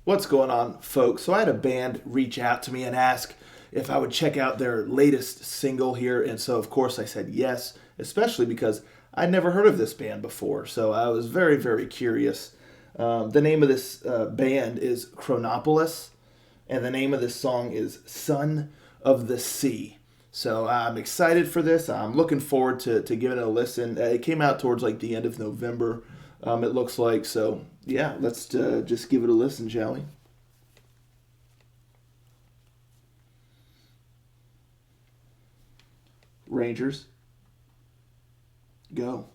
What's going on, folks? So I had a band reach out to me and ask if I would check out their latest single here, and so of course I said yes, especially because I'd never heard of this band before. So I was very, very curious. The name of this band is Cronopolis, and the name of this song is "Son of the Sea." So I'm excited for this. I'm looking forward to giving it a listen. It came out towards like the end of November, it looks like. So yeah, let's just give it a listen, shall we? Rangers, go.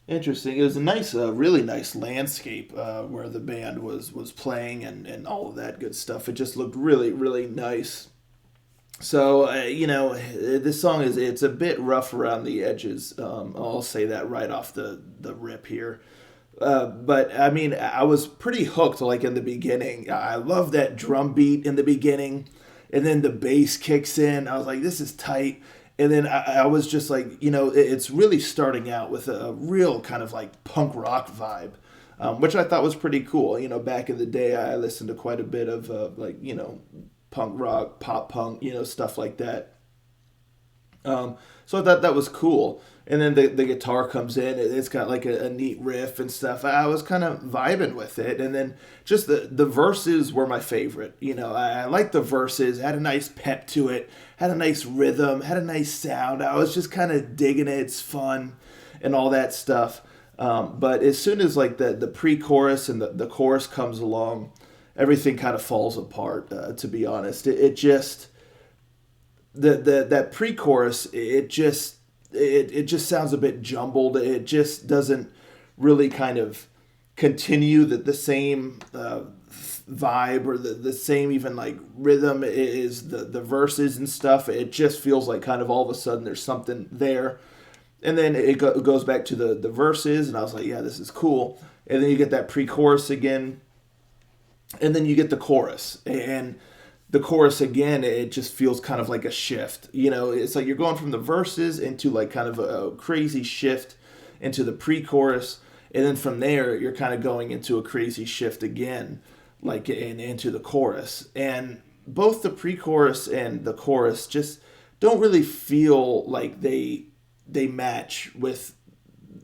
Interesting. It was a nice, really nice landscape where the band was playing and all of that good stuff. It just looked really, really nice. So this song it's a bit rough around the edges. I'll say that right off the rip here. But I mean, I was pretty hooked like in the beginning. I love that drum beat in the beginning, and then the bass kicks in. I was like, this is tight. And then I was just like, it's really starting out with a real kind of like punk rock vibe, which I thought was pretty cool. Back in the day, I listened to quite a bit of punk rock, pop punk, stuff like that. So I thought that was cool. And then the guitar comes in. It's got like a neat riff and stuff. I was kind of vibing with it. And then just the verses were my favorite. I liked the verses. Had a nice pep to it. Had a nice rhythm. Had a nice sound. I was just kind of digging it. It's fun and all that stuff. But as soon as like the pre-chorus and the chorus comes along, everything kind of falls apart. To be honest, it just that pre-chorus it just sounds a bit jumbled. It just doesn't really kind of continue the same vibe or the same even like rhythm is the verses and stuff. It just feels like kind of all of a sudden there's something there, and then it goes back to the verses, and I was like, yeah, this is cool. And then you get that pre-chorus again, and then you get the chorus, and the chorus again, it just feels kind of like a shift. It's like you're going from the verses into like kind of a crazy shift into the pre-chorus, and then from there you're kind of going into a crazy shift again, like into the chorus. And both the pre-chorus and the chorus just don't really feel like they match with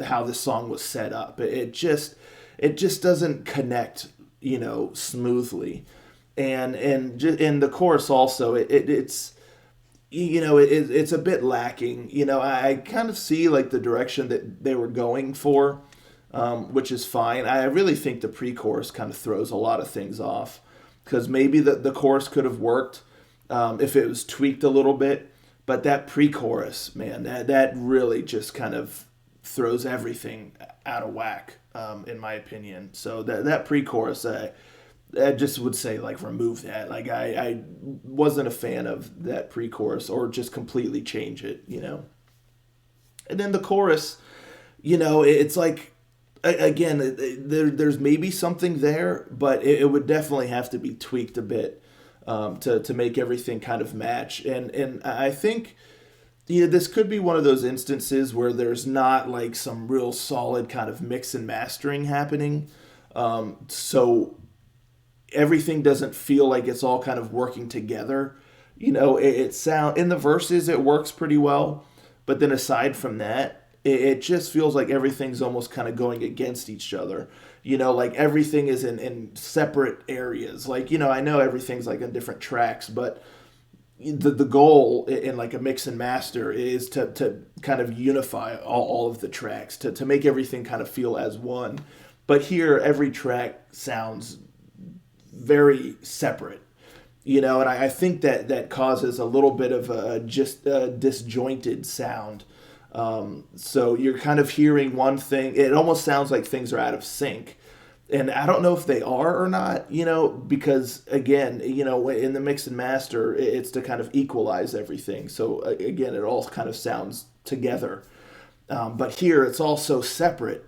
how the song was set up. It just doesn't connect, smoothly. And the chorus also it's a bit lacking. I kind of see like the direction that they were going for, which is fine. I really think the pre-chorus kind of throws a lot of things off, because maybe the chorus could have worked if it was tweaked a little bit, but that pre-chorus, man, that really just kind of throws everything out of whack, in my opinion. So that pre-chorus, I just would say like remove that. Like I wasn't a fan of that pre-chorus, or just completely change it. And then the chorus, it's like again, there's maybe something there, but it would definitely have to be tweaked a bit to make everything kind of match. And I think this could be one of those instances where there's not like some real solid kind of mix and mastering happening. So everything doesn't feel like it's all kind of working together. It sound in the verses it works pretty well, but then aside from that, it just feels like everything's almost kind of going against each other. Like everything is in separate areas. Like, I know everything's like on different tracks, but the goal in like a mix and master is to kind of unify all of the tracks, to make everything kind of feel as one. But here, every track sounds very separate, and I think that causes a little bit of a just disjointed sound. So you're kind of hearing one thing. It almost sounds like things are out of sync. And I don't know if they are or not, because again, in the mix and master, it's to kind of equalize everything. So again, it all kind of sounds together. But here, it's all so separate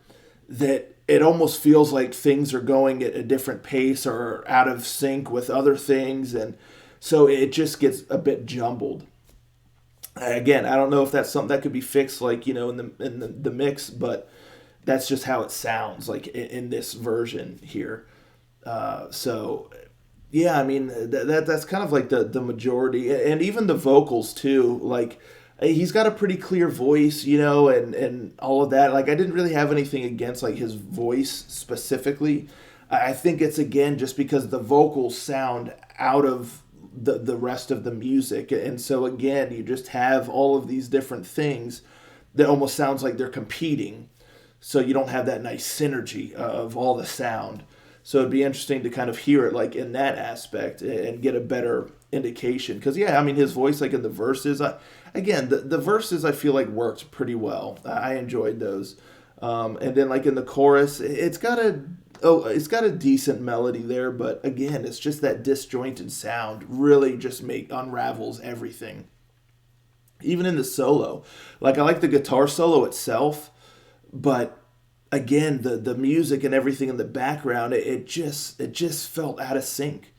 that it almost feels like things are going at a different pace or out of sync with other things. And so it just gets a bit jumbled. Again, I don't know if that's something that could be fixed, like, in the mix, but that's just how it sounds like in this version here. So yeah, I mean, that's kind of like the majority, and even the vocals too. Like, he's got a pretty clear voice, and all of that. Like, I didn't really have anything against like his voice specifically. I think it's again just because the vocals sound out of the rest of the music, and so again, you just have all of these different things that almost sounds like they're competing. So you don't have that nice synergy of all the sound. So it'd be interesting to kind of hear it like in that aspect and get a better indication. Because yeah, I mean, his voice like in the verses, again, the verses I feel like worked pretty well. I enjoyed those. And then like in the chorus, it's got a decent melody there, but again, it's just that disjointed sound really just make unravels everything. Even in the solo, like I like the guitar solo itself, but again, the music and everything in the background, it just felt out of sync.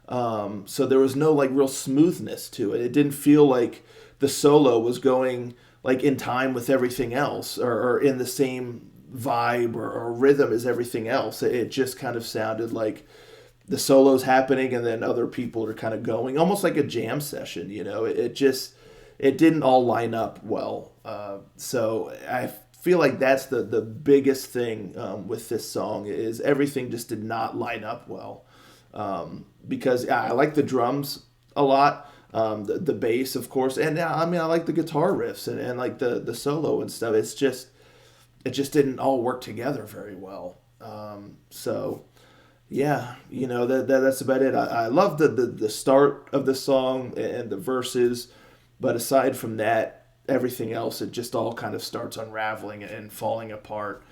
So there was no like real smoothness to it. It didn't feel like the solo was going like in time with everything else, or in the same vibe or rhythm as everything else. It just kind of sounded like the solo's happening and then other people are kind of going, almost like a jam session. It didn't all line up well. So I feel like that's the biggest thing with this song is everything just did not line up well. Because I like the drums a lot, the bass, of course, and I mean I like the guitar riffs and like the solo and stuff. It just didn't all work together very well. So yeah, that's about it. I love the start of the song and the verses, but aside from that, everything else it just all kind of starts unraveling and falling apart.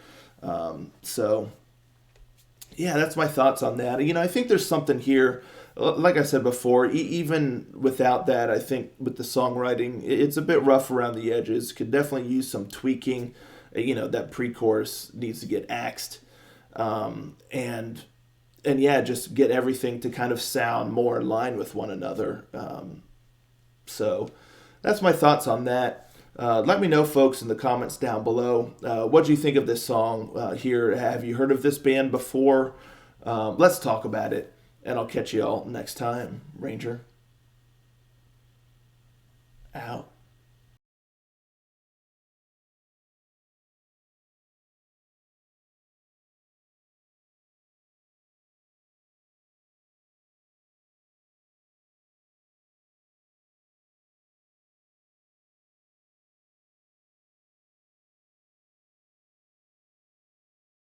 So yeah, that's my thoughts on that. I think there's something here. Like I said before, even without that, I think with the songwriting, it's a bit rough around the edges. Could definitely use some tweaking. That pre-chorus needs to get axed, and yeah, just get everything to kind of sound more in line with one another. So that's my thoughts on that. Let me know, folks, in the comments down below. What do you think of this song here? Have you heard of this band before? Let's talk about it, and I'll catch you all next time. Ranger, out.